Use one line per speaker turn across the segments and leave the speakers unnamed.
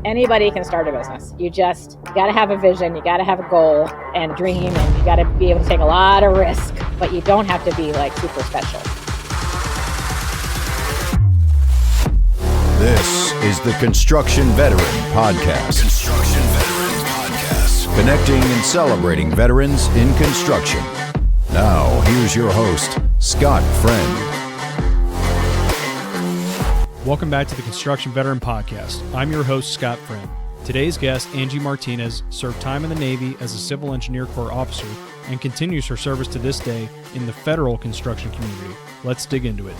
Anybody can start a business. You got to have a vision, you got to have a goal and dream, and you got to be able to take a lot of risk, but you don't have to be like super special.
This is the Construction Veteran Podcast. Construction Veteran Podcast. Connecting and celebrating veterans in construction. Now, here's your host, Scott Friend.
Welcome back to the Construction Veteran Podcast. I'm your host, Scott Friend. Today's guest, Angie Martinez, served time in the Navy as a Civil Engineer Corps officer and continues her service to this day in the federal construction community. Let's dig into it.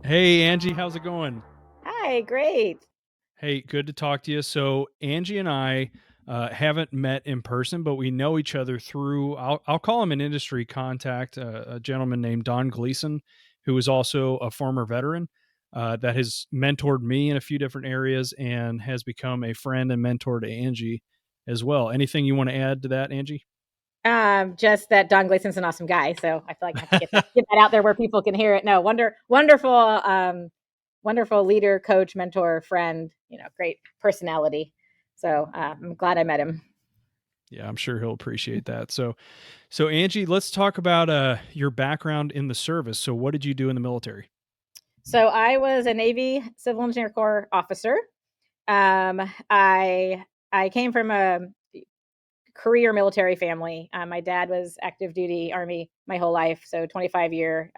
Hey, Angie, how's it going?
Hi, great.
Hey, good to talk to you. So Angie and I haven't met in person, but we know each other through, I'll call him an industry contact, a gentleman named Don Gleason, who is also a former veteran that has mentored me in a few different areas and has become a friend and mentor to Angie as well. Anything you want to add to that, Angie?
Just that Don Gleason's an awesome guy, so I feel like I have to get that out there where people can hear it. No, wonderful leader, coach, mentor, friend. Great personality. So I'm glad I met him.
Yeah, I'm sure he'll appreciate that. So Angie, let's talk about your background in the service. So what did you do in the military?
So I was a Navy Civil Engineer Corps officer. I came from a career military family. My dad was active duty Army my whole life, so 25-year.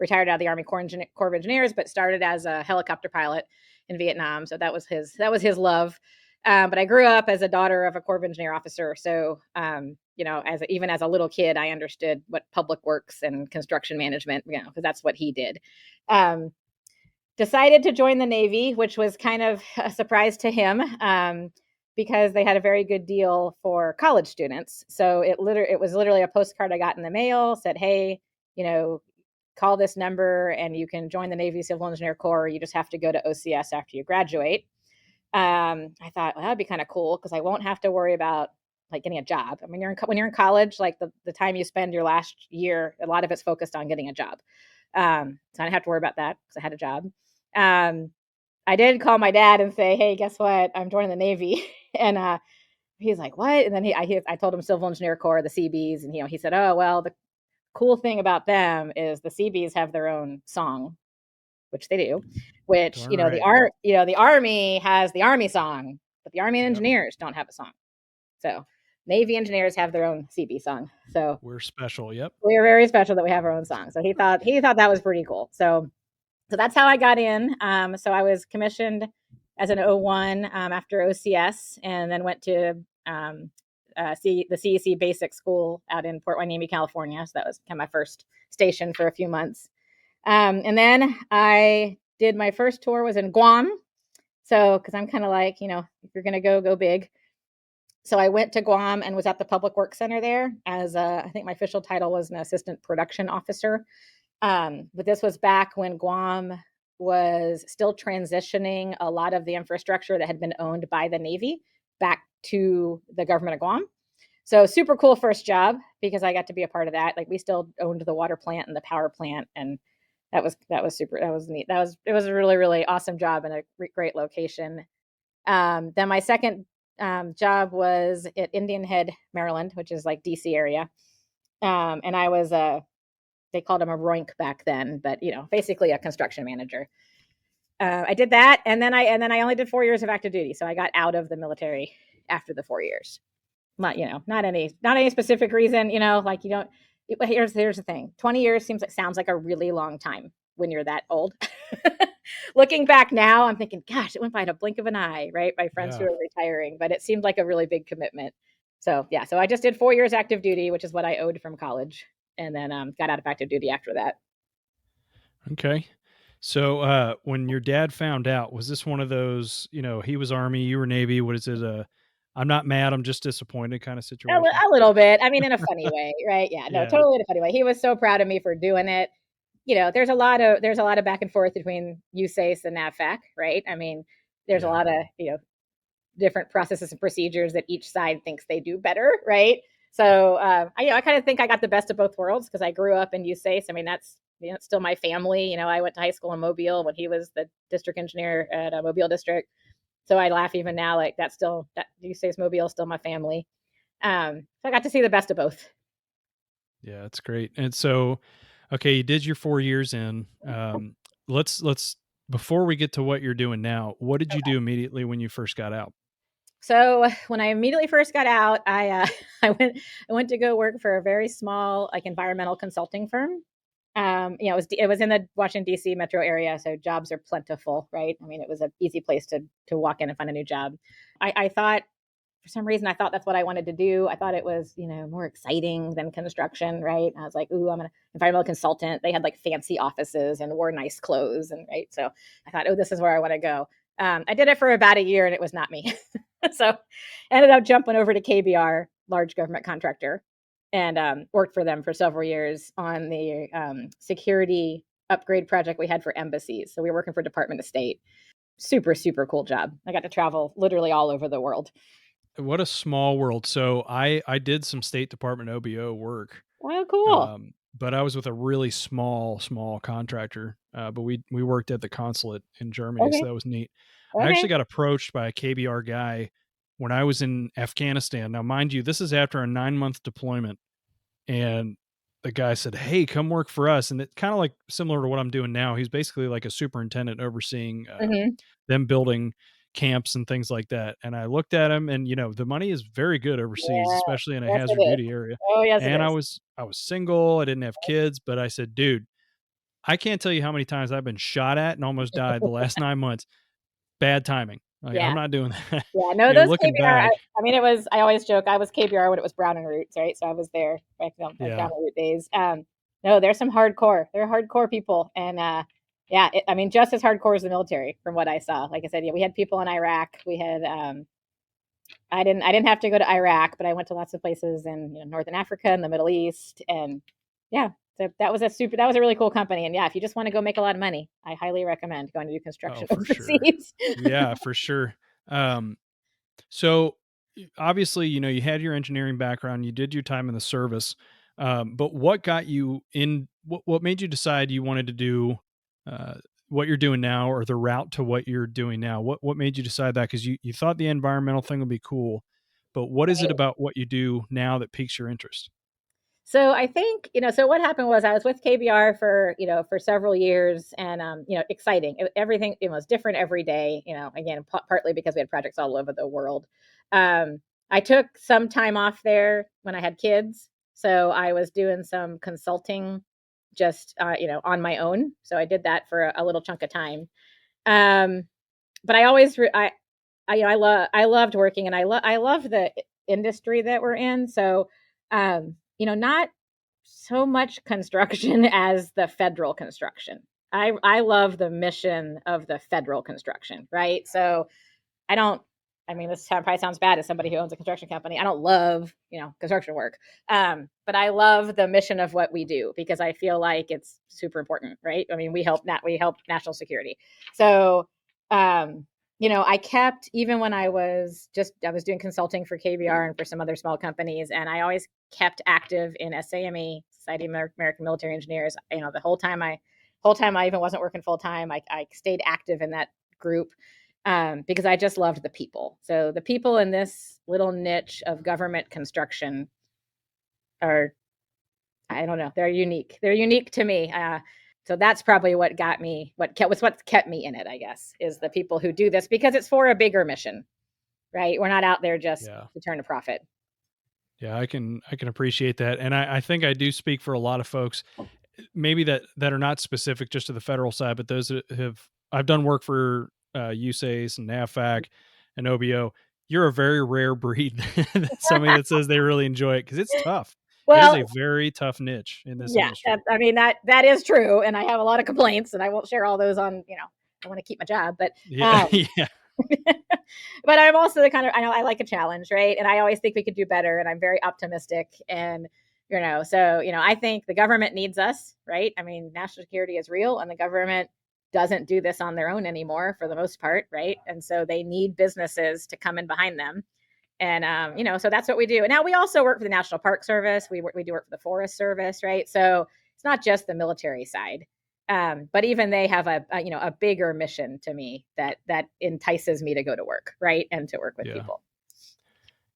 Retired out of the Army Corps of Engineers, but started as a helicopter pilot in Vietnam. So that was his love. But I grew up as a daughter of a Corps of Engineer officer. So, even as a little kid, I understood what public works and construction management, because that's what he did. Decided to join the Navy, which was kind of a surprise to him because they had a very good deal for college students. So it was literally a postcard I got in the mail, said, hey, call this number and you can join the Navy Civil Engineer Corps. You just have to go to OCS after you graduate. I thought, well, that'd be kind of cool because I won't have to worry about like getting a job. I mean, when you're in college, like the time you spend your last year, a lot of it's focused on getting a job. So I didn't have to worry about that because I had a job. I did call my dad and say, hey, guess what? I'm joining the Navy. And he's like, what? And then I told him Civil Engineer Corps, the CBs. And he said, oh, well, the cool thing about them is the CBs have their own song, which they do, which, right. The Army has the Army song, but the Army engineers don't have a song. So Navy engineers have their own CB song. So
we're special. Yep.
We're very special that we have our own song. So he thought that was pretty cool. So that's how I got in. So I was commissioned as an 01 after OCS, and then went to the CEC Basic School out in Port Hueneme, California. So that was kind of my first station for a few months. And then I did my first tour was in Guam. So, cause I'm kind of like, if you're going to go big. So I went to Guam and was at the Public Works Center there as I think my official title was an assistant production officer. But this was back when Guam was still transitioning a lot of the infrastructure that had been owned by the Navy back to the government of Guam. So super cool first job because I got to be a part of that. Like we still owned the water plant and the power plant, and that was super. That was neat. It was a really, really awesome job and a great location. Then my second job was at Indian Head, Maryland, which is like DC area. And I was they called him a roink back then, but basically a construction manager. I did that, and then I only did 4 years of active duty, so I got out of the military after the 4 years. Not any specific reason, like you don't. But here's the thing: 20 years sounds like a really long time when you're that old. Looking back now, I'm thinking, gosh, it went by in a blink of an eye, right? My friends who are retiring, but it seemed like a really big commitment. So yeah, so I just did 4 years active duty, which is what I owed from college, and then got out of active duty after that.
Okay. So when your dad found out, was this one of those, he was Army, you were Navy? What is it? I'm not mad, I'm just disappointed kind of situation?
A little bit. I mean, in a funny way, right? Yeah, no, totally in a funny way. He was so proud of me for doing it. There's a lot of back and forth between USACE and NAVFAC, right? I mean, there's a lot of, different processes and procedures that each side thinks they do better, right? So I kind of think I got the best of both worlds because I grew up in USACE. I mean, that's it's still my family. I went to high school in Mobile when he was the district engineer at a Mobile district. So I laugh even now, like that USA's Mobile still my family. So I got to see the best of both.
Yeah, that's great. And so, okay, you did your 4 years in. Let's before we get to what you're doing now, what did you do immediately when you first got out?
So when I immediately first got out, I went to go work for a very small like environmental consulting firm. It was in the Washington D.C. metro area, so jobs are plentiful, right? I mean, it was an easy place to walk in and find a new job. I thought for some reason I thought that's what I wanted to do. I thought it was more exciting than construction, right? I was like, ooh, I'm an environmental consultant. They had like fancy offices and wore nice clothes, and right. So I thought, oh, this is where I want to go. I did it for about a year, and it was not me. So I ended up jumping over to KBR, large government contractor, and worked for them for several years on the security upgrade project we had for embassies. So we were working for Department of State. Super, super cool job. I got to travel literally all over the world.
What a small world. So I did some State Department OBO work,
Oh, cool.
but I was with a really small contractor. But we worked at the consulate in Germany,
Okay.
so that was neat. I
Okay.
actually got approached by a KBR guy when I was in Afghanistan. Now, mind you, this is after a 9-month deployment, and the guy said, "Hey, come work for us." And it's kind of like similar to what I'm doing now. He's basically like a superintendent overseeing
Hmm.
them building camps and things like that. And I looked at him, and the money is very good overseas,
Yeah.
especially in a
Yes, it
hazard
is.
duty area.
Oh, yes, it
And I
is.
was I was single, I didn't have kids, but I said, "Dude, I can't tell you how many times I've been shot at and almost died the last 9 months. Bad timing. Like, I'm
Yeah.
not doing that."
Yeah. No, those
Looking
KBR,
back,
I mean, I always joke, I was KBR when it was Brown and Roots, right? So I was there back then, like
yeah.
Brown and Root days. No, there's some hardcore. They're hardcore people. And yeah, I mean, just as hardcore as the military from what I saw. Like I said, yeah, we had people in Iraq. We had, I didn't have to go to Iraq, but I went to lots of places in Northern Africa and the Middle East. And yeah, so that was a really cool company. And yeah, if you just want to go make a lot of money, I highly recommend going to do
Oh,
construction
for sure.
overseas.
Yeah, for sure. So obviously, you had your engineering background, you did your time in the service, but what got you in? What made you decide you wanted to do uh, what you're doing now, or the route to what you're doing now? What made you decide that? Because you thought the environmental thing would be cool, but what is it about what you do now that piques your interest?
So I think, so what happened was I was with KBR for several years, and, exciting. Everything, was different every day, again, partly because we had projects all over the world. I took some time off there when I had kids. So I was doing some consulting just, on my own. So I did that for a little chunk of time. Um, but I always, I loved working, and I love the industry that we're in. So, not so much construction as the federal construction. I love the mission of the federal construction, right? So I don't. I mean, this probably sounds bad as somebody who owns a construction company. I don't love, construction work, but I love the mission of what we do because I feel like it's super important, right? I mean, we help national security. So, I kept even when I was doing consulting for KBR and for some other small companies, and I always kept active in SAME, Society of American Military Engineers. The whole time I even wasn't working full time, I stayed active in that group. Because I just loved the people. So the people in this little niche of government construction are, I don't know, they're unique. They're unique to me. So that's probably what kept me in it, I guess, is the people who do this because it's for a bigger mission, right? We're not out there just
Yeah.
to turn a profit.
Yeah, I can appreciate that. And I think I do speak for a lot of folks, maybe that are not specific just to the federal side, but those that I've done work for USACE and NAVFAC and OBO. You're a very rare breed. Somebody that says they really enjoy it because it's tough. It is
Well,
a very tough niche in this
yeah,
industry.
I mean that is true, and I have a lot of complaints, and I won't share all those on. I want to keep my job, but
Yeah, yeah,
but I'm also the kind of, I know I like a challenge, right? And I always think we could do better, and I'm very optimistic. And I think the government needs us, right? I mean, national security is real, and the government doesn't do this on their own anymore for the most part, right? And so they need businesses to come in behind them. And so that's what we do. And now we also work for the National Park Service. We do work for the Forest Service, right? So it's it's not just the military side. But even they have a bigger mission to me that entices me to go to work, right, and to work with people.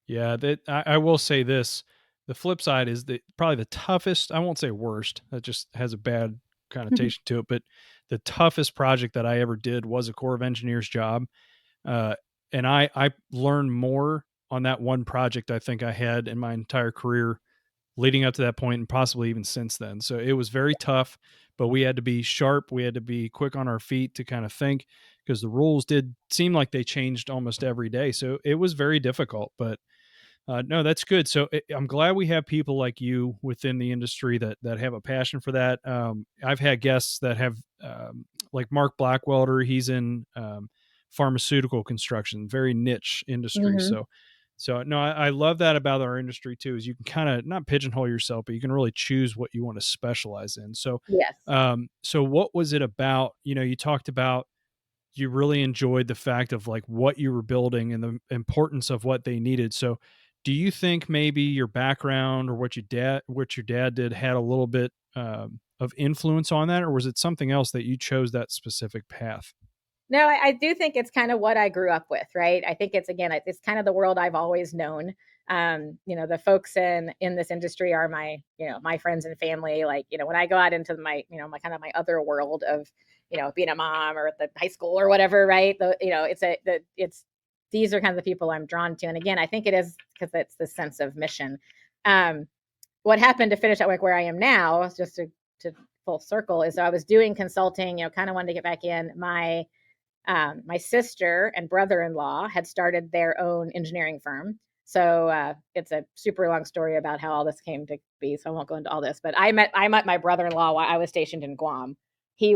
Yeah, that I will say this. The flip side is that probably the toughest, I won't say worst, that just has a bad connotation to it, but the toughest project that I ever did was a Corps of Engineers job. Uh, and I learned more on that one project I think I had in my entire career leading up to that point and possibly even since then. So it was very tough, but we had to be sharp. We had to be quick on our feet to kind of think because the rules did seem like they changed almost every day. So it was very difficult, but no, that's good. So I'm glad we have people like you within the industry that have a passion for that. I've had guests that have, like Mark Blackwelder. He's in pharmaceutical construction, very niche industry.
Mm-hmm.
So no, I love that about our industry too. Is you can kind of not pigeonhole yourself, but you can really choose what you want to specialize in. So,
Yes.
so what was it about? You talked about you really enjoyed the fact of like what you were building and the importance of what they needed. So do you think maybe your background or what your dad did had a little bit of influence on that, or was it something else that you chose that specific path?
No, I do think it's kind of what I grew up with, right? I think it's kind of the world I've always known. The folks in this industry are my friends and family. Like, when I go out into my kind of my other world of, being a mom or at the high school or whatever, right? These are kind of the people I'm drawn to. And again, I think it is because it's the sense of mission. What happened to finish up like where I am now, just to full circle, is I was doing consulting, kind of wanted to get back in. My sister and brother-in-law had started their own engineering firm. So it's a super long story about how all this came to be. So I won't go into all this, but I met my brother-in-law while I was stationed in Guam. I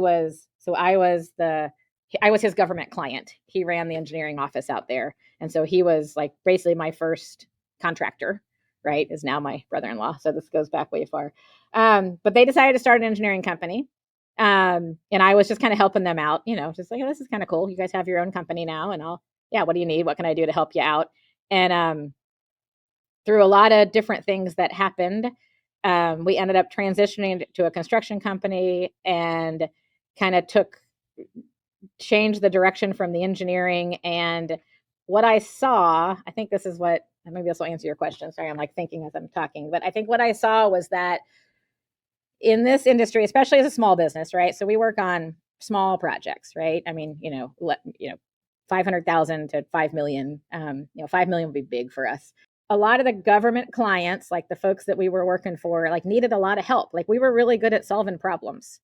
was his government client. He ran the engineering office out there. And so he was like basically my first contractor, right? Is now my brother-in-law. So this goes back way far. But they decided to start an engineering company. And I was just kind of helping them out, just like, oh, this is kind of cool. You guys have your own company now, and what do you need? What can I do to help you out? And through a lot of different things that happened, we ended up transitioning to a construction company and kind of changed the direction from the engineering. And what I saw, I think maybe this will answer your question. Sorry, I'm like thinking as I'm talking, but I think what I saw was that in this industry, especially as a small business, right? So we work on small projects, right? I mean, 500,000 to 5 million. 5 million would be big for us. A lot of the government clients, like the folks that we were working for, like needed a lot of help. Like we were really good at solving problems.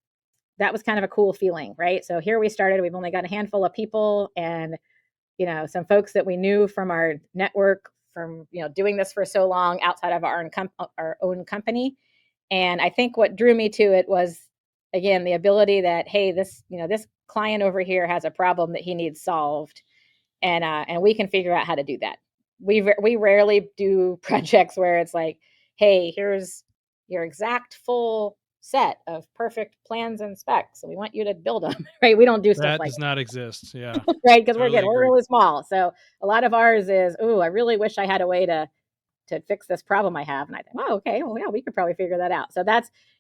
That was kind of a cool feeling, right? So here we started. We've only got a handful of people, and some folks that we knew from our network, from doing this for so long outside of our own company. And I think what drew me to it was, again, the ability that, hey, this client over here has a problem that he needs solved, and we can figure out how to do that. We rarely do projects where it's like, hey, here's your exact full set of perfect plans and specs, and we want you to build them, right? We don't do stuff
That
like
does not exist. Yeah.
right? Because
Totally
we're
agree.
really small. So a lot of ours is, I really wish I had a way to fix this problem I have. And I think, oh, okay, well, yeah, we could probably figure that out. So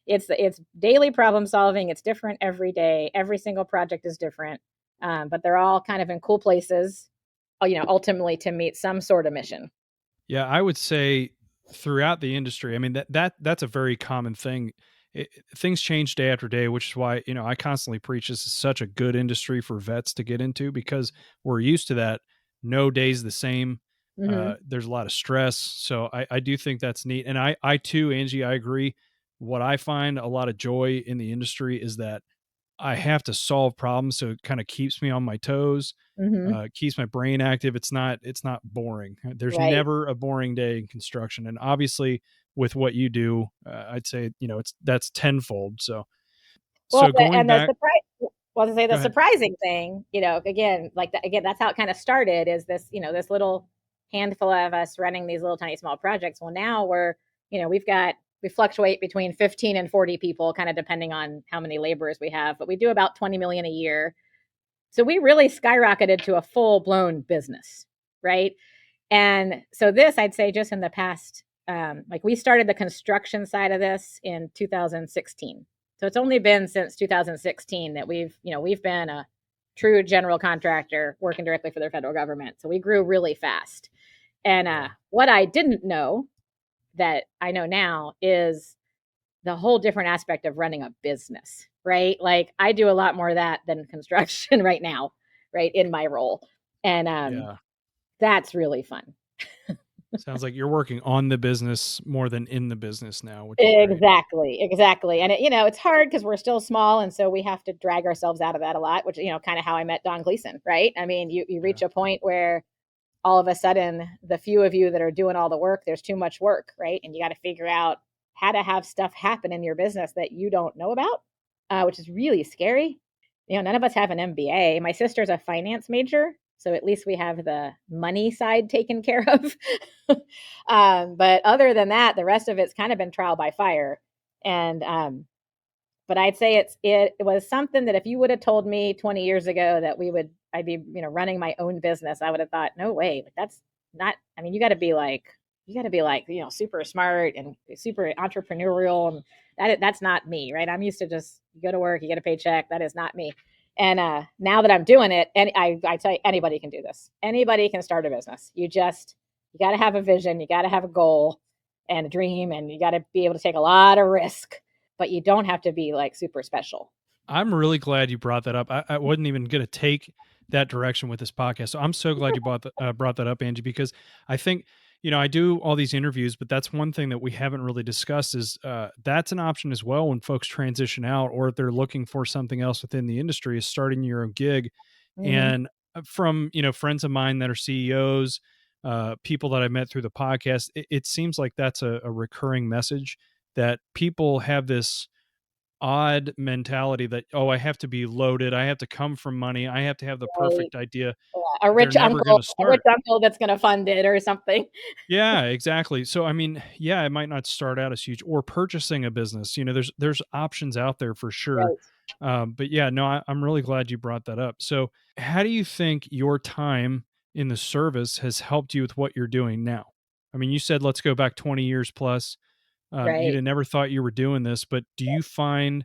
it's daily problem solving. It's different every day. Every single project is different, but they're all kind of in cool places, ultimately to meet some sort of mission.
Yeah, I would say throughout the industry, I mean that's a very common thing. Things change day after day, which is why I constantly preach this is such a good industry for vets to get into because we're used to that. No day's the same.
Mm-hmm.
There's a lot of stress, so I do think that's neat. And I too, Angie, I agree. What I find a lot of joy in the industry is that I have to solve problems, so it kind of keeps me on my toes,
Mm-hmm.
keeps my brain active. It's not boring. There's
Right.
never a boring day in construction, and obviously with what you do, I'd say that's tenfold. So
Well,
so going
and the
back,
surprise, well, to say the
go ahead.
surprising thing, again, like that, again, that's how it kind of started. Is this, this little handful of us running these little tiny small projects. Well, now we fluctuate between 15 and 40 people, kind of depending on how many laborers we have, but we do about 20 million a year. So we really skyrocketed to a full blown business, right? And so this, I'd say, just in the past, like we started the construction side of this in 2016. So it's only been since 2016 that we've been a true general contractor working directly for the federal government. So we grew really fast. And what I didn't know that I know now is the whole different aspect of running a business, right? Like I do a lot more of that than construction right now, right, in my role. And that's really fun.
Sounds like you're working on the business more than in the business now, which is great.
Exactly. And it's hard because we're still small, and so we have to drag ourselves out of that a lot, which kind of how I met Don Gleason, right? I mean, you reach a point where all of a sudden the few of you that are doing all the work, there's too much work, right? And you got to figure out how to have stuff happen in your business that you don't know about, which is really scary. None of us have an MBA. My sister's a finance major, so at least we have the money side taken care of. But other than that, the rest of it's kind of been trial by fire. And but I'd say it was something that if you would have told me 20 years ago that I'd be running my own business, I would have thought, no way, that's not. I mean, you got to be like super smart and super entrepreneurial, and that's not me, right? I'm used to just go to work, you get a paycheck. That is not me. And now that I'm doing it, and I tell you, anybody can do this. Anybody can start a business. You got to have a vision, you got to have a goal and a dream, and you got to be able to take a lot of risk, but you don't have to be like super special.
I'm really glad you brought that up. I wasn't even going to take that direction with this podcast. So I'm so glad you brought that up, Angie, because I think, I do all these interviews, but that's one thing that we haven't really discussed is that's an option as well when folks transition out or if they're looking for something else within the industry is starting your own gig.
Mm-hmm.
And from, friends of mine that are CEOs, people that I met through the podcast, it seems like that's a recurring message that people have this odd mentality that, oh, I have to be loaded, I have to come from money, I have to have the
Right.
perfect idea.
Yeah.
They're never going to
A rich
start.
uncle that's going to fund it or something.
Yeah, exactly. So I mean, yeah, it might not start out as huge or purchasing a business. There's options out there for sure.
Right.
But yeah, no, I'm really glad you brought that up. So how do you think your time in the service has helped you with what you're doing now? I mean, you said let's go back 20 years plus. You'd
Right.
have never thought you were doing this, but do you find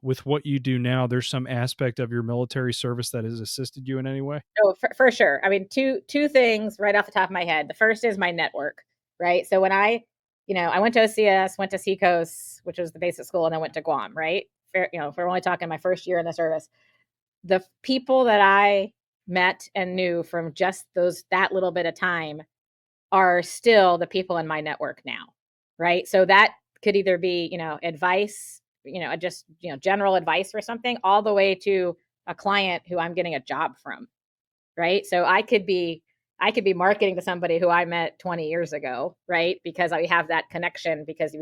with what you do now, there's some aspect of your military service that has assisted you in any way?
Oh, for sure. I mean, two things right off the top of my head. The first is my network, right? So when I went to OCS, went to Seacoast, which was the basic school, and then went to Guam, right? If we're only talking my first year in the service, the people that I met and knew from just that little bit of time are still the people in my network now, right? So that could either be, advice, just, general advice for something, all the way to a client who I'm getting a job from, right? So I could be marketing to somebody who I met 20 years ago, right? Because I have that connection because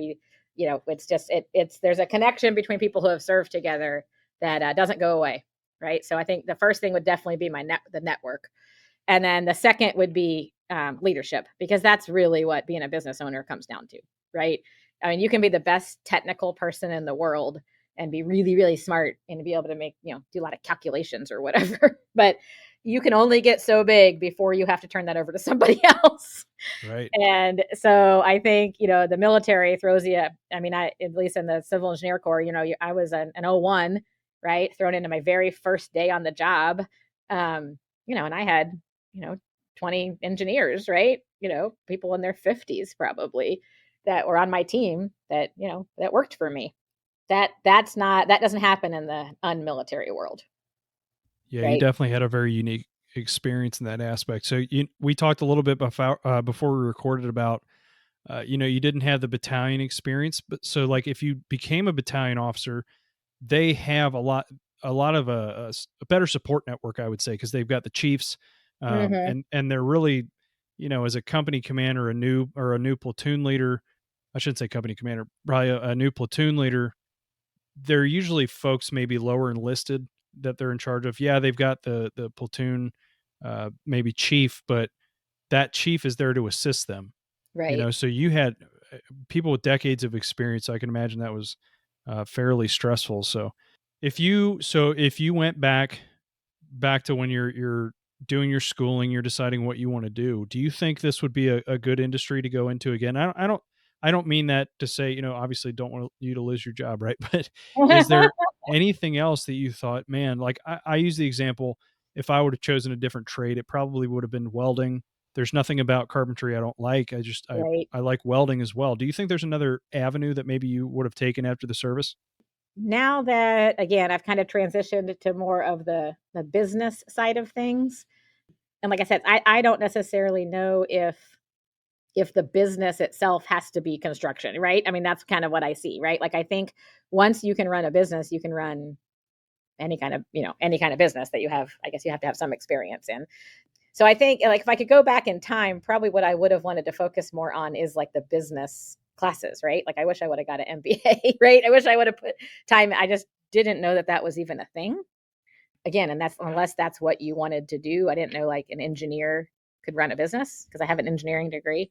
it's just it's there's a connection between people who have served together that doesn't go away, right? So I think the first thing would definitely be the network. And then the second would be leadership, because that's really what being a business owner comes down to, right? I mean, you can be the best technical person in the world and be really, really smart and be able to do a lot of calculations or whatever. But you can only get so big before you have to turn that over to somebody else.
Right.
And so I think, the military throws you, I mean, at least in the civil engineer corps, I was an 01, right? Thrown into my very first day on the job. And I had, you know, 20 engineers, right? People in their 50s probably that were on my team that worked for me. That doesn't happen in the unmilitary world,
Yeah, you
right?
definitely had a very unique experience in that aspect. So we talked a little bit before we recorded about, you didn't have the battalion experience, but so like if you became a battalion officer, they have a lot of a better support network, I would say, because they've got the chiefs,
Mhm.
and they're really, as a company commander, a new platoon leader, I shouldn't say company commander, probably a new platoon leader. They're usually folks maybe lower enlisted that they're in charge of. Yeah, they've got the platoon, maybe chief, but that chief is there to assist them.
Right.
So you had people with decades of experience. I can imagine that was fairly stressful. So if you went back to when you're doing your schooling, you're deciding what you want to do. Do you think this would be a good industry to go into again? I don't mean that to say, obviously don't want you to lose your job, right? But is there anything else that you thought, man, like I use the example, if I would have chosen a different trade, it probably would have been welding. There's nothing about carpentry I don't like.
Right.
I like welding as well. Do you think there's another avenue that maybe you would have taken after the service?
Now that, again, I've kind of transitioned to more of the business side of things. And like I said, I don't necessarily know if the business itself has to be construction, right? I mean, that's kind of what I see, right? Like I think once you can run a business, you can run any kind of business that you have. I guess you have to have some experience in. So I think like if I could go back in time, probably what I would have wanted to focus more on is like the business classes, right? Like I wish I would have got an MBA, right? I wish I would have put time. I just didn't know that was even a thing. Again, and that's unless that's what you wanted to do. I didn't know like an engineer could run a business because I have an engineering degree.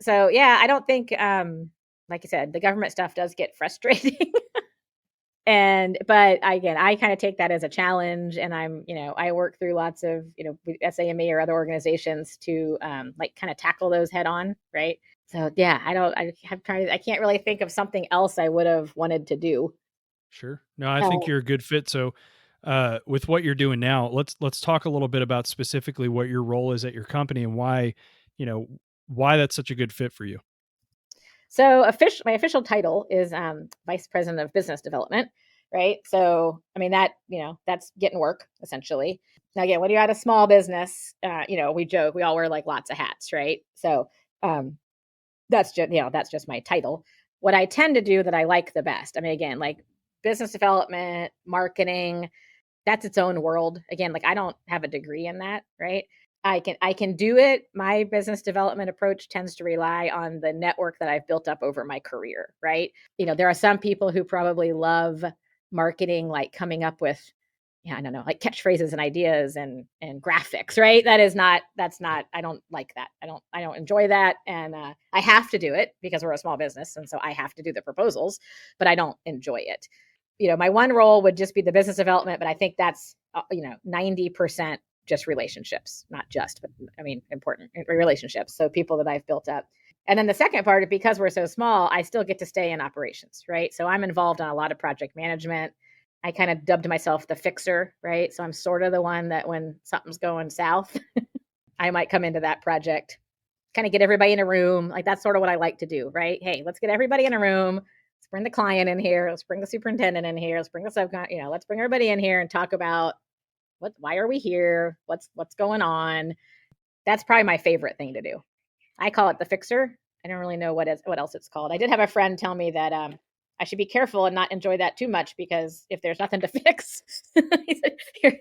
So yeah, I don't think like I said, the government stuff does get frustrating. But again, I kind of take that as a challenge, and I work through lots of, SAME or other organizations to like kind of tackle those head on, right? So yeah, I can't really think of something else I would have wanted to do.
Sure. No, I think
Uh,
you're a good fit. So, with what you're doing now, let's talk a little bit about specifically what your role is at your company and you know, why that's such a good fit for you.
So my official title is Vice President of Business Development, right? So I mean that's getting work essentially. Now again, when you're at a small business, we joke we all wear like lots of hats, right? So um, that's just my title. What I tend to do that I like the best, I mean, again, like business development, marketing, that's its own world. Again, like I don't have a degree in that, right? I can do it. My business development approach tends to rely on the network that I've built up over my career, right? There are some people who probably love marketing, like coming up with, yeah, I don't know, like catchphrases and ideas and graphics, right? That's not. I don't like that. I don't enjoy that, and I have to do it because we're a small business, and so I have to do the proposals, but I don't enjoy it. My one role would just be the business development, but I think that's 90% just relationships, not just, but I mean, important relationships. So people that I've built up. And then the second part, because we're so small, I still get to stay in operations, right? So I'm involved on a lot of project management. I kind of dubbed myself the fixer, right? So I'm sort of the one that when something's going south, I might come into that project, kind of get everybody in a room. Like that's sort of what I like to do, right? Hey, let's get everybody in a room. Let's bring the client in here. Let's bring the superintendent in here. Let's bring the subcon, let's bring everybody in here and talk about why are we here? What's going on? That's probably my favorite thing to do. I call it the fixer. I don't really know what else it's called. I did have a friend tell me that I should be careful and not enjoy that too much because if there's nothing to fix, he said,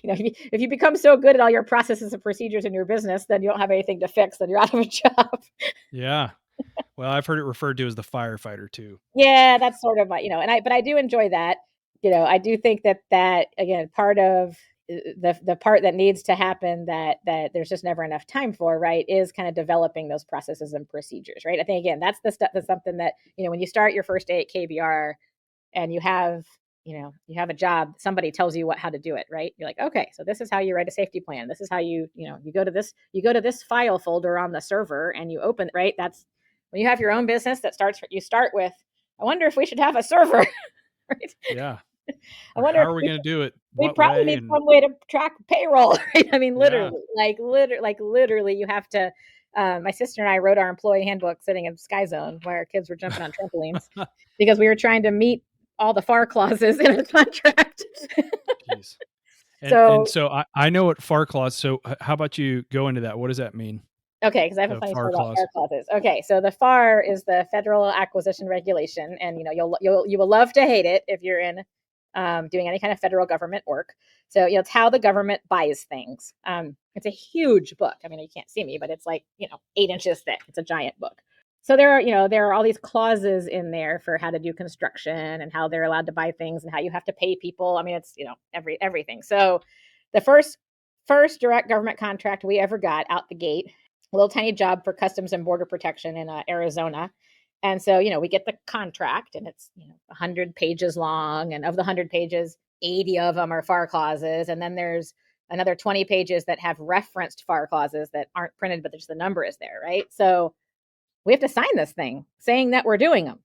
if you become so good at all your processes and procedures in your business, then you don't have anything to fix, then you're out of a job.
Yeah. Well, I've heard it referred to as the firefighter too.
Yeah, that's sort of my, but I do enjoy that. I do think that again, part of the part that needs to happen that there's just never enough time for, right, is kind of developing those processes and procedures, right? I think again, that's the stuff that's something that, when you start your first day at KBR and you have a job, somebody tells you how to do it, right? You're like, okay, so this is how you write a safety plan. This is how you go to this file folder on the server and you open, right? That's when you have your own business you start with, I wonder if we should have a server, right?
Yeah.
I
Or
wonder
how
if
are we going to do it?
we
What
probably
way?
need
And
some way to track payroll, right? I mean,
yeah.
literally, you have to. My sister and I wrote our employee handbook sitting in Sky Zone while our kids were jumping on trampolines because we were trying to meet all the FAR clauses in a contract.
Jeez. And
So,
so I know what FAR clause. So how about you go into that? What does that mean?
okay, because I have a
The
funny
FAR
story about
clause.
FAR clauses. Okay, so the FAR is the Federal Acquisition Regulation, and you will love to hate it if you're in doing any kind of federal government work. So it's how the government buys things. It's a huge book. I mean, you can't see me, but it's like 8 inches thick. It's a giant book. So there are all these clauses in there for how to do construction and how they're allowed to buy things and how you have to pay people. I mean, it's everything. So the first direct government contract we ever got out the gate, a little tiny job for Customs and Border Protection in Arizona. And so, we get the contract and it's, 100 pages long. And of the 100 pages, 80 of them are FAR clauses. And then there's another 20 pages that have referenced FAR clauses that aren't printed, but just the number is there, right? So we have to sign this thing saying that we're doing them,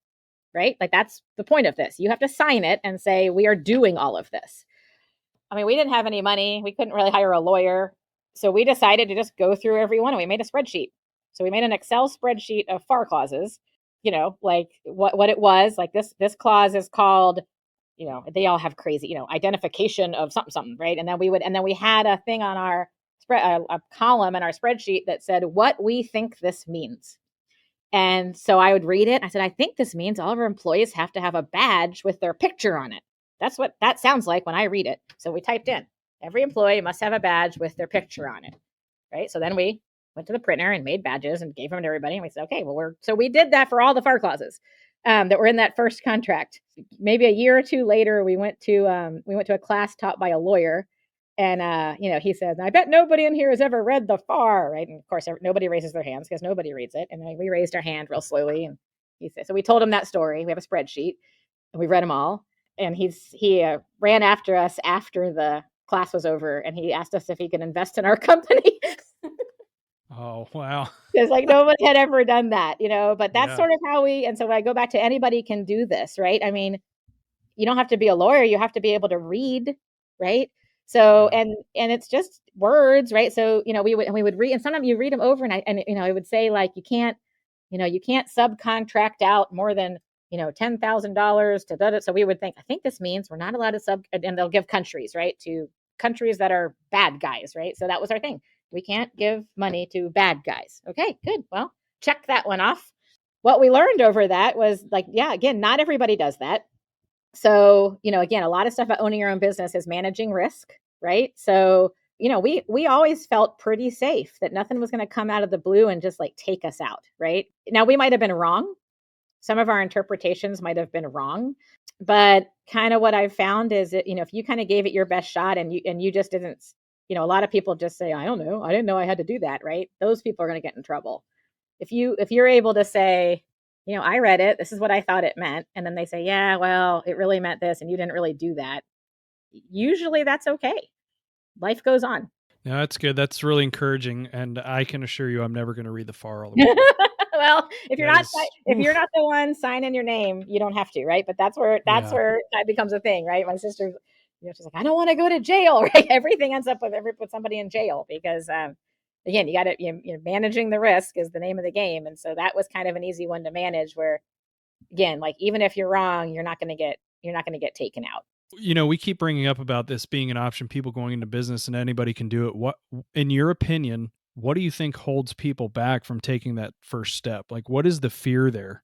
right? Like that's the point of this. You have to sign it and say, we are doing all of this. I mean, we didn't have any money. We couldn't really hire a lawyer. So we decided to just go through every one and we made a spreadsheet. So we made an Excel spreadsheet of FAR clauses, like what it was. Like this clause is called, they all have crazy, identification of something, right? And then we had a thing on our a column in our spreadsheet that said what we think this means. And so I would read it. I said, I think this means all of our employees have to have a badge with their picture on it. That's what that sounds like when I read it. So we typed in, every employee must have a badge with their picture on it, right? So then we went to the printer and made badges and gave them to everybody. And we said, okay, well, so we did that for all the FAR clauses that were in that first contract. Maybe a year or two later, we went to a class taught by a lawyer. And, he said, I bet nobody in here has ever read the FAR, right? And of course, nobody raises their hands because nobody reads it. And then we raised our hand real slowly. And he said, so we told him that story. We have a spreadsheet and we read them all. And he ran after us after the class was over. And he asked us if he could invest in our company.
Oh, wow.
Because like nobody had ever done that, but that's
Yeah.
sort of how and so I go back to anybody can do this, right? I mean, you don't have to be a lawyer. You have to be able to read, right? So,
Yeah.
and it's just words, right? So, we would read, and sometimes you read them over and I would say like, you can't subcontract out more than, $10,000 to that. So we would think, I think this means we're not allowed to and they'll give countries, right? To countries that are bad guys, right? So that was our thing. We can't give money to bad guys. Okay, good. Well, check that one off. What we learned over that was like, yeah, again, not everybody does that. So, again, a lot of stuff about owning your own business is managing risk, right? So, we always felt pretty safe that nothing was going to come out of the blue and just like take us out, right? Now, we might have been wrong. Some of our interpretations might have been wrong, but kind of what I've found is that, if you kind of gave it your best shot and you just didn't, a lot of people just say, I don't know, I didn't know I had to do that, right? Those people are going to get in trouble. If you're able to say, I read it, this is what I thought it meant, and then they say, yeah, well, it really meant this and you didn't really do that. Usually that's okay. Life goes on.
No, that's good. That's really encouraging, and I can assure you, I'm never going to read the FAR all the way.
Well, if you're
That
not
is,
if
oof.
you're not the one signing your name, you don't have to, right? But that's where
Yeah.
that becomes a thing, right? My sister, she's like, I don't want to go to jail, right? Everything ends up with somebody in jail because again, you got to managing the risk is the name of the game, and so that was kind of an easy one to manage. Where again, like even if you're wrong, you're not going to get taken out.
We keep bringing up about this being an option, people going into business, and anybody can do it. What, in your opinion, what do you think holds people back from taking that first step? Like, what is the fear there?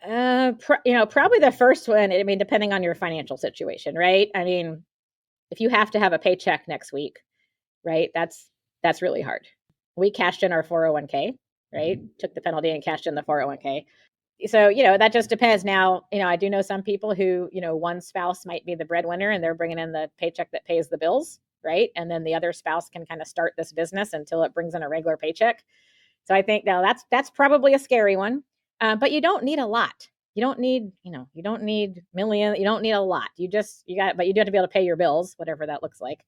Probably the first one. I mean, depending on your financial situation, right? I mean, if you have to have a paycheck next week, right? That's really hard. We cashed in our 401k, right? Took the penalty and cashed in the 401k. So, that just depends. Now, I do know some people who, one spouse might be the breadwinner and they're bringing in the paycheck that pays the bills, right? And then the other spouse can kind of start this business until it brings in a regular paycheck. So I think now that's probably a scary one. But you don't need a lot. You don't need, you don't need million. You don't need a lot. But you do have to be able to pay your bills, whatever that looks like.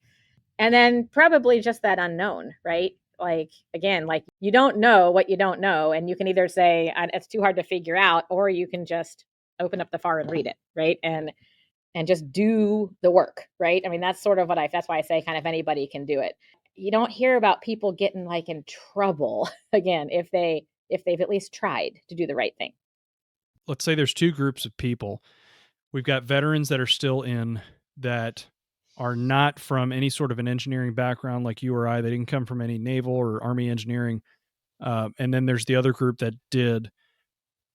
And then probably just that unknown, right? Like, again, like you don't know what you don't know. And you can either say it's too hard to figure out, or you can just open up the FAR and read it, right? And just do the work, right? I mean, that's sort of that's why I say kind of anybody can do it. You don't hear about people getting like in trouble again if they've at least tried to do the right thing.
Let's say there's two groups of people. We've got veterans that are still in that are not from any sort of an engineering background like you or I. They didn't come from any naval or army engineering. And then there's the other group that did.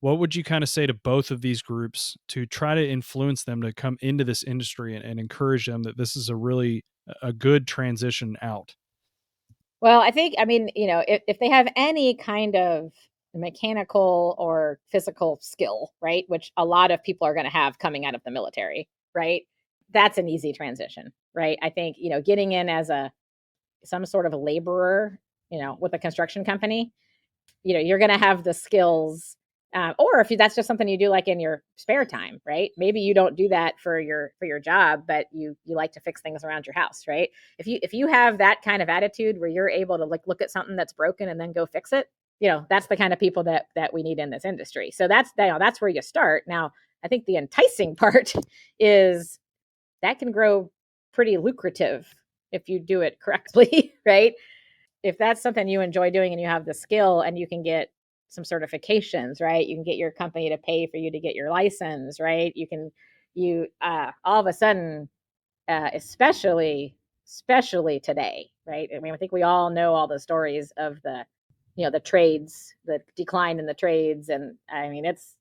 What would you kind of say to both of these groups to try to influence them to come into this industry and encourage them that this is a good transition out?
Well, I think, I mean, if they have any kind of mechanical or physical skill, right, which a lot of people are going to have coming out of the military, right, that's an easy transition, right? I think, getting in as some sort of a laborer, with a construction company, you're going to have the skills. Or if that's just something you do like in your spare time, right? Maybe you don't do that for your job, but you like to fix things around your house, right? If you have that kind of attitude where you're able to like look at something that's broken and then go fix it, that's the kind of people that we need in this industry. So that's where you start. Now, I think the enticing part is that can grow pretty lucrative if you do it correctly, right? If that's something you enjoy doing and you have the skill and you can get some certifications, right? You can get your company to pay for you to get your license, right? You all of a sudden, especially today, right? I mean, I think we all know all the stories of the trades, the decline in the trades. And I mean, it's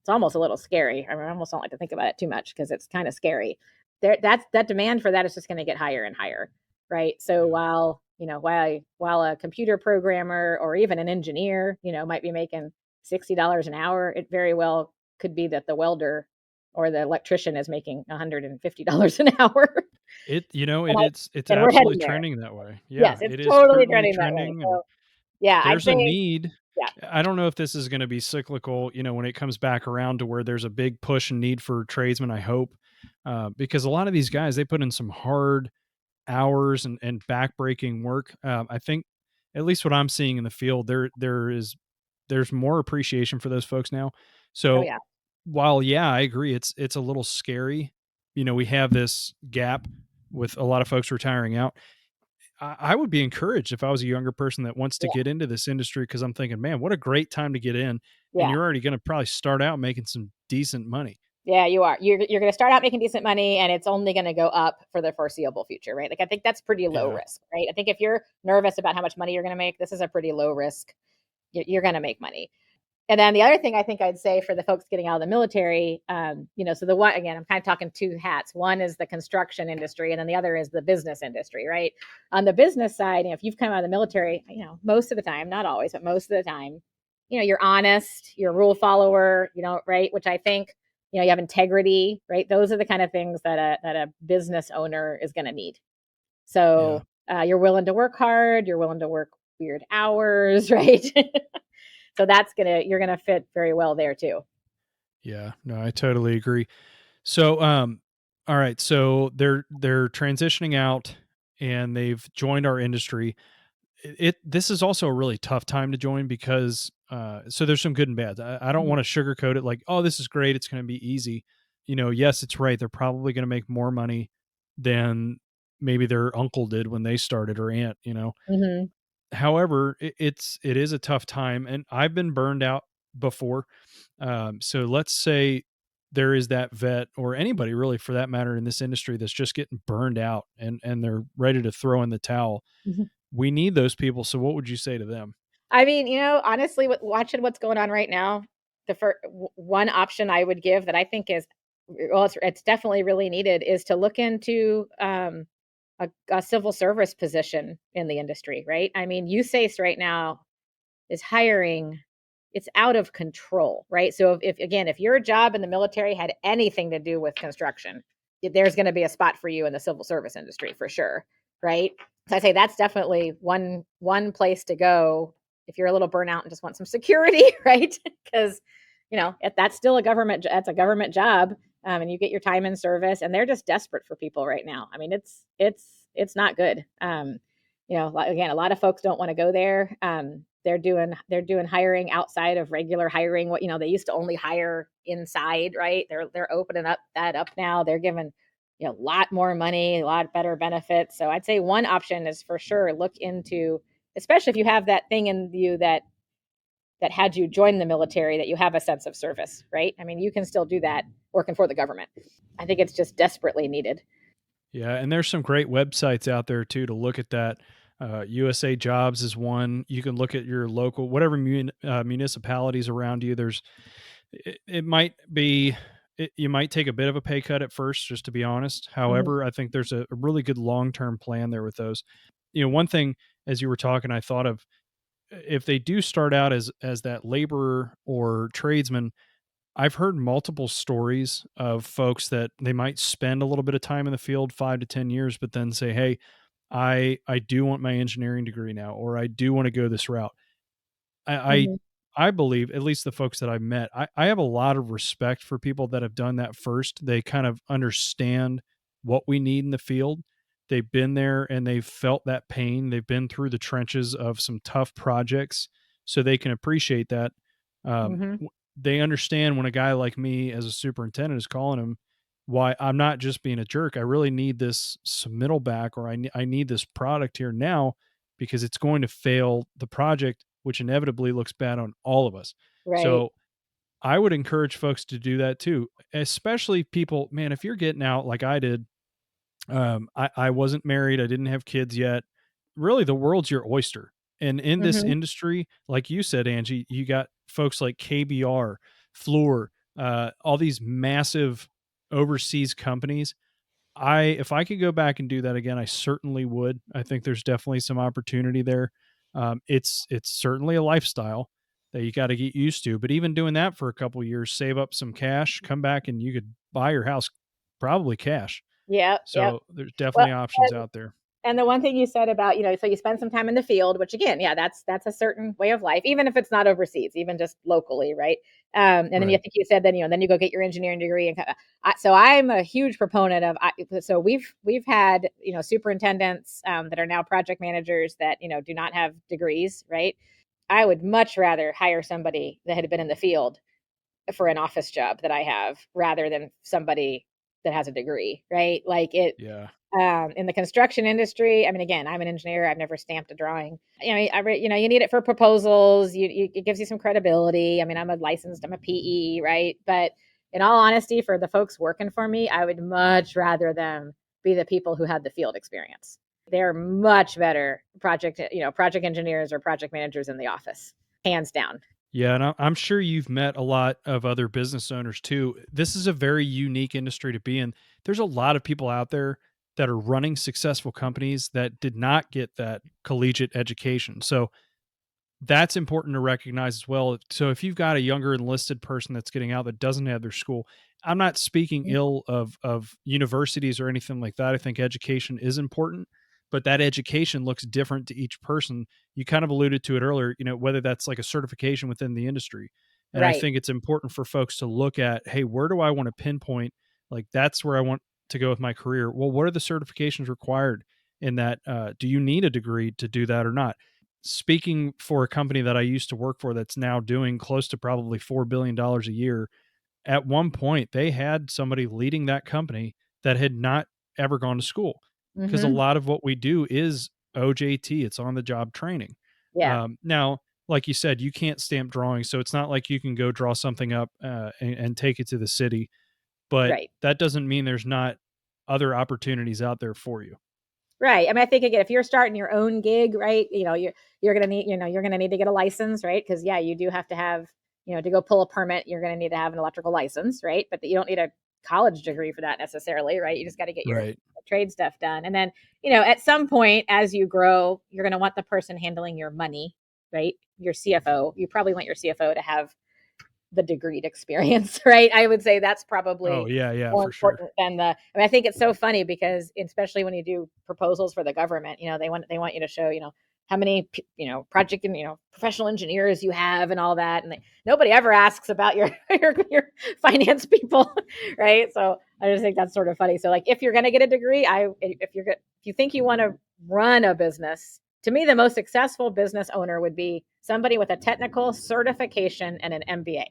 almost a little scary. I mean, I almost don't like to think about it too much because it's kind of scary. That demand for that is just going to get higher and higher, right? So while a computer programmer or even an engineer, might be making $60 an hour, it very well could be that the welder or the electrician is making $150 an hour.
It's
And we're
absolutely
heading there.
trending that way.
Yes,
Yeah,
it's
it is
totally
certainly
trending that way.
trending, and
So yeah, I'd
there's a
say
need.
yeah,
I don't know if this is going to be cyclical, when it comes back around to where there's a big push and need for tradesmen, I hope, because a lot of these guys, they put in some hard hours and backbreaking work. I think at least what I'm seeing in the field, there's more appreciation for those folks now.
oh
So
yeah,
while, yeah, I agree, it's a little scary. We have this gap with a lot of folks retiring out. I would be encouraged if I was a younger person that wants to
yeah,
get into this industry, because I'm thinking, man, what a great time to get in. And
yeah.
you're already going to probably start out making some decent money.
Yeah, you are. You're going to start out making decent money, and it's only going to go up for the foreseeable future, right? Like I think that's pretty low
Yeah.
risk, right? I think if you're nervous about how much money you're going to make, this is a pretty low risk. You're going to make money. And then the other thing I think I'd say for the folks getting out of the military, so the one again, I'm kind of talking two hats. One is the construction industry, and then the other is the business industry, right? On the business side, if you've come out of the military, most of the time, not always, but most of the time, you're honest, you're a rule follower, right? Which I think, you have integrity, right? Those are the kind of things that a business owner is going to need.
Yeah.
So you're willing to work hard, you're willing to work weird hours, right? So you're gonna fit very well there too.
Yeah. No, I totally agree. So, all right. So they're transitioning out and they've joined our industry. This is also a really tough time to join because so there's some good and bad. I don't
Mhm,
want to sugarcoat it like, oh, this is great, it's going to be easy. Yes, it's right. They're probably going to make more money than maybe their uncle did when they started, or aunt.
mhm,
However, it is a tough time, and I've been burned out before. So let's say there is that vet, or anybody really for that matter in this industry, that's just getting burned out and they're ready to throw in the towel.
mhm.
We need those people. So what would you say to them?
I mean, honestly, watching what's going on right now, one option I would give that I think is, well, it's definitely really needed, is to look into a civil service position in the industry, right? I mean, USACE right now is hiring, it's out of control, right? So if your job in the military had anything to do with construction, there's going to be a spot for you in the civil service industry for sure, right? So I say that's definitely one place to go if you're a little burnout and just want some security, right? Because that's still that's a government job, and you get your time in service, and they're just desperate for people right now. I mean, it's not good. Again, a lot of folks don't want to go there. They're doing hiring outside of regular hiring. They used to only hire inside, right? They're opening that up now. They're giving a lot more money, a lot better benefits. So I'd say one option is for sure look into, especially if you have that thing in you that had you join the military, that you have a sense of service, right? I mean, you can still do that working for the government. I think it's just desperately needed.
Yeah, and there's some great websites out there too to look at that. USA Jobs is one. You can look at your local, whatever municipalities around you. It might be, you might take a bit of a pay cut at first, just to be honest.
Mhm,
However, I think there's a really good long term plan there with those. One thing as you were talking, I thought of, if they do start out as that laborer or tradesman, I've heard multiple stories of folks that they might spend a little bit of time in the field, 5 to 10 years, but then say, "Hey, I do want my engineering degree now, or I do want to go this route." I I
mhm,
I believe, at least the folks that I've met, I have a lot of respect for people that have done that first. They kind of understand what we need in the field. They've been there and they've felt that pain. They've been through the trenches of some tough projects. so they can appreciate that.
Mm-hmm.
They understand when a guy like me as a superintendent is calling them, why I'm not just being a jerk. I really need this submittal back, or I need this product here now, because it's going to fail the project, which inevitably looks bad on all of us.
Right.
So I would encourage folks to do that too, especially people, man, if you're getting out like I did. I wasn't married. I didn't have kids yet. Really, the world's your oyster. And in this
Mm-hmm.
industry, like you said, Angie, you got folks like KBR, Fluor, all these massive overseas companies. If I could go back and do that again, I certainly would. I think there's definitely some opportunity there. It's certainly a lifestyle that you got to get used to. But even doing that for a couple of years, save up some cash, come back, and you could buy your house probably cash.
Yep. Yep.
So there's
Well,
definitely options out there.
and the one thing you said about, so you spend some time in the field, which again, yeah, that's a certain way of life, even if it's not overseas, even just locally, right? And then you
Right.
think you said, then you go get your engineering degree, and so I'm a huge proponent of. So we've had superintendents that are now project managers that do not have degrees, right? I would much rather hire somebody that had been in the field for an office job that I have, rather than somebody that has a degree, right? Like it
Yeah.
in the construction industry. I mean, again, I'm an engineer. I've never stamped a drawing. You need it for proposals. It gives you some credibility. I mean, I'm a PE, right? But in all honesty, for the folks working for me, I would much rather them be the people who had the field experience. They're much better project engineers or project managers in the office, hands down.
Yeah. And I'm sure you've met a lot of other business owners too. This is a very unique industry to be in. There's a lot of people out there that are running successful companies that did not get that collegiate education. So that's important to recognize as well. So if you've got a younger enlisted person that's getting out that doesn't have their school, I'm not speaking ill of universities or anything like that. I think education is important, but that education looks different to each person. You kind of alluded to it earlier, whether that's like a certification within the industry. And I
Right.
think it's important for folks to look at, hey, where do I want to pinpoint? Like that's where I want to go with my career. Well, what are the certifications required in that? Do you need a degree to do that or not? Speaking for a company that I used to work for that's now doing close to probably $4 billion a year, at one point they had somebody leading that company that had not ever gone to school, because a
Mm-hmm.
lot of what we do is OJT, it's on the job training.
Yeah.
Now, like you said, you can't stamp drawings, so it's not like you can go draw something up and take it to the city, but
Right.
that doesn't mean there's not other opportunities out there for you.
Right. I mean, I think again, if you're starting your own gig, right, you're gonna need, you're gonna need to get a license, right? Because yeah, you do have to have, to go pull a permit, you're gonna need to have an electrical license, right? But you don't need a college degree for that necessarily, right? You just got to get your
Right.
trade stuff done. And then, at some point as you grow, you're gonna want the person handling your money, right? Your CFO. You probably want your CFO to have the degreed experience, right? I would say that's
Oh
probably
yeah, yeah,
more
for sure.
important than I think it's so funny because especially when you do proposals for the government, they want you to show, how many, project and, professional engineers you have and all that. And nobody ever asks about your, your finance people. Right. So I just think that's sort of funny. So like, if you're going to get a degree, if you think you want to run a business, to me, the most successful business owner would be somebody with a technical certification and an MBA.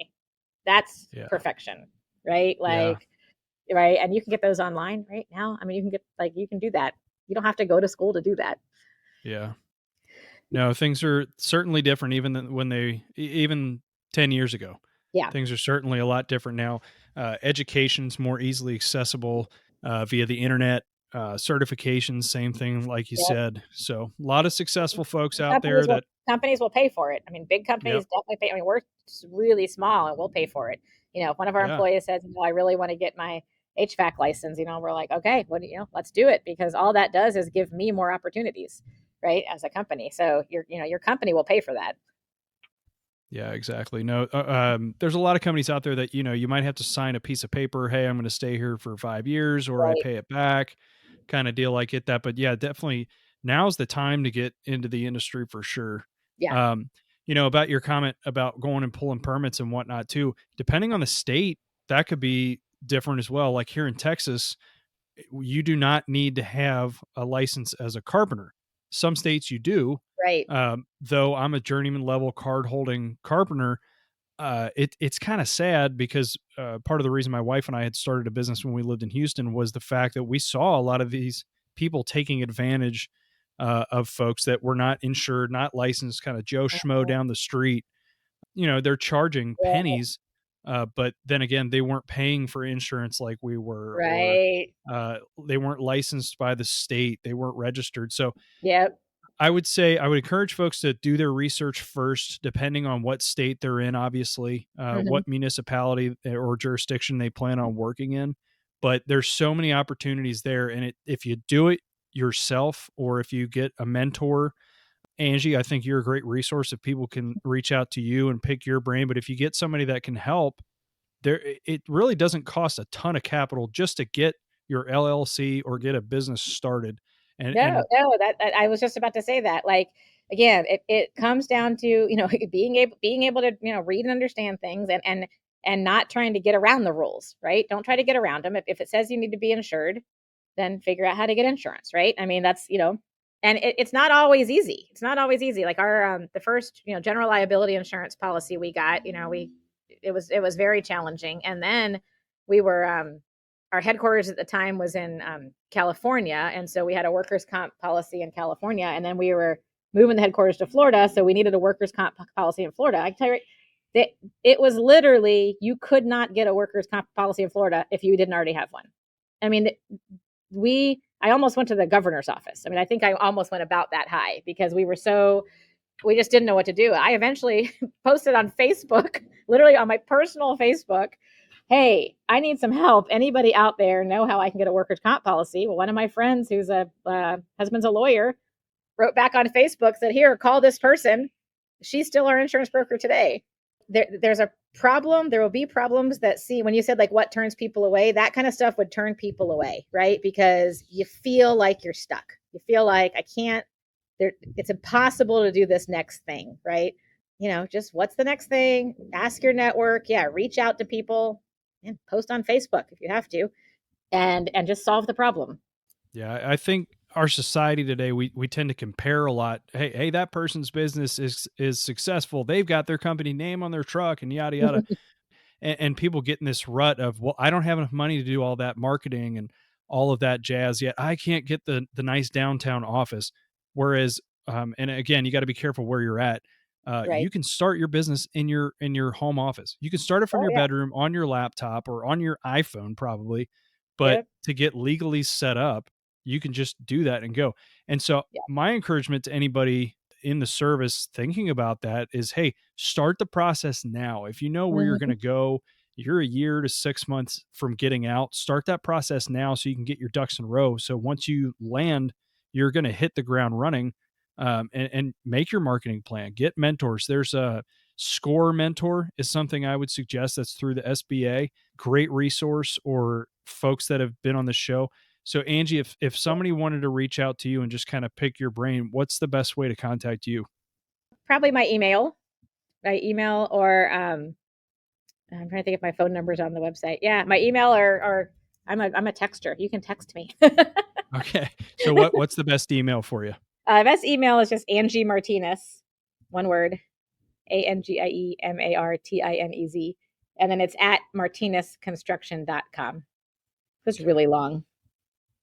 That's
Yeah.
perfection, right?
Yeah.
Like, right. And you can get those online right now. I mean, you can do that. You don't have to go to school to do that.
Yeah. No, things are certainly different even than even 10 years ago.
Yeah.
Things are certainly a lot different now. Education's more easily accessible via the internet. Certifications, same thing, like you
Yep.
said. So a lot of successful folks out
Companies
there
will
that,
companies will pay for it. I mean, big
yep,
companies definitely pay. I mean, we're really small and we'll pay for it. If one of our
yeah,
employees says, I really want to get my HVAC license, we're like, okay, let's do it, because all that does is give me more opportunities, right, as a company. So your company will pay for that.
yeah, exactly. No, there's a lot of companies out there that, you might have to sign a piece of paper. Hey, I'm going to stay here for 5 years or I
Right.
pay it back kind of deal. I get that. But yeah, definitely now's the time to get into the industry for sure.
Yeah.
Um, about your comment about going and pulling permits and whatnot too, depending on the state, that could be different as well. Like here in Texas, you do not need to have a license as a carpenter. Some states you do.
Right.
Though I'm a journeyman level card holding carpenter, it's kind of sad because part of the reason my wife and I had started a business when we lived in Houston was the fact that we saw a lot of these people taking advantage of folks that were not insured, not licensed, kind of Joe Schmo
Mhm.
down the street. They're charging
Yeah.
pennies, but then again, they weren't paying for insurance like we were, or
Right.
they weren't licensed by the state, they weren't registered. So
Yep.
I would say I would encourage folks to do their research first, depending on what state they're in, obviously,
Mhm.
what municipality or jurisdiction they plan on working in. But there's so many opportunities there. And if you do it yourself, or if you get a mentor, Angie, I think you're a great resource if people can reach out to you and pick your brain. But if you get somebody that can help, it really doesn't cost a ton of capital just to get your LLC or get a business started. And
No, that I was just about to say that. Like, again, it comes down to, being able to, read and understand things, and not trying to get around the rules, right? Don't try to get around them. If it says you need to be insured, then figure out how to get insurance, right? I mean, that's, and it's not always easy. It's not always easy. Like our the first, general liability insurance policy we got, it was very challenging. And then we were our headquarters at the time was in California, and so we had a workers' comp policy in California, and then we were moving the headquarters to Florida, so we needed a workers' comp policy in Florida. I can tell you, that it was literally, you could not get a workers' comp policy in Florida if you didn't already have one. I mean, I almost went to the governor's office. I mean, I think I almost went about that high because we just didn't know what to do. I eventually posted on Facebook, literally on my personal Facebook, hey, I need some help. Anybody out there know how I can get a workers' comp policy? Well, one of my friends who's husband's a lawyer wrote back on Facebook, said, here, call this person. She's still our insurance broker today. There's a problem. There will be problems that when you said like what turns people away, that kind of stuff would turn people away, right? Because you feel like you're stuck. You feel like it's impossible to do this next thing, right? Just what's the next thing? Ask your network. Yeah, reach out to people and post on Facebook if you have to, and just solve the problem.
Yeah, I think our society today, we tend to compare a lot. Hey, that person's business is successful. They've got their company name on their truck and yada yada. And people get in this rut of, well, I don't have enough money to do all that marketing and all of that jazz yet. I can't get the nice downtown office. Whereas, and again, you got to be careful where you're at.
Right.
You can start your business in your home office. You can start it from your
Yeah.
bedroom, on your laptop, or on your iPhone probably. But
Yep.
to get legally set up, you can just do that and go. And so
Yeah.
my encouragement to anybody in the service thinking about that is, hey, start the process now. If you know where you're going to go, you're a year to 6 months from getting out, start that process now so you can get your ducks in a row. So once you land, you're going to hit the ground running, and make your marketing plan, get mentors. There's a SCORE mentor is something I would suggest that's through the SBA, great resource, or folks that have been on the show. So Angie, if somebody wanted to reach out to you and just kind of pick your brain, what's the best way to contact you?
Probably my email, or I'm trying to think if my phone number's on the website. Yeah, my email, or I'm a texter. You can text me.
Okay. So what's the best email for you?
Best email is just Angie Martinez, one word, AngieMartinez, and then it's at martinezconstruction.com. It's really long.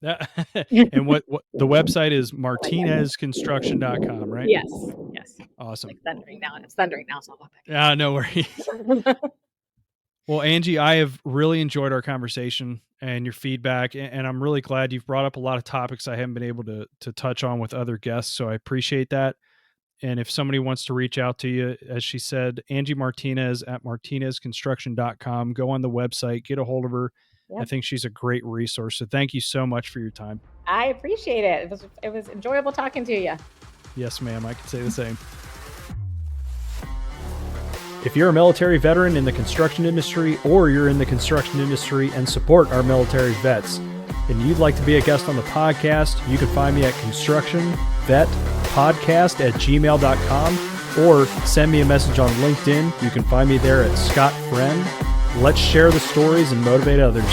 And what the website is martinezconstruction.com, right?
Yes.
Awesome.
It's thundering now. It's thundering now. So I'll go
back. No worries. Well, Angie, I have really enjoyed our conversation and your feedback, and I'm really glad you've brought up a lot of topics I haven't been able to touch on with other guests. So I appreciate that. And if somebody wants to reach out to you, as she said, Angie Martinez at martinezconstruction.com, go on the website, get a hold of her. Yep. I think she's a great resource. So thank you so much for your time.
I appreciate it. It was enjoyable talking to you.
Yes, ma'am. I can say the same. If you're a military veteran in the construction industry, or you're in the construction industry and support our military vets, and you'd like to be a guest on the podcast, you can find me at constructionvetpodcast@gmail.com, or send me a message on LinkedIn. You can find me there at Scott Friend. Let's share the stories and motivate others.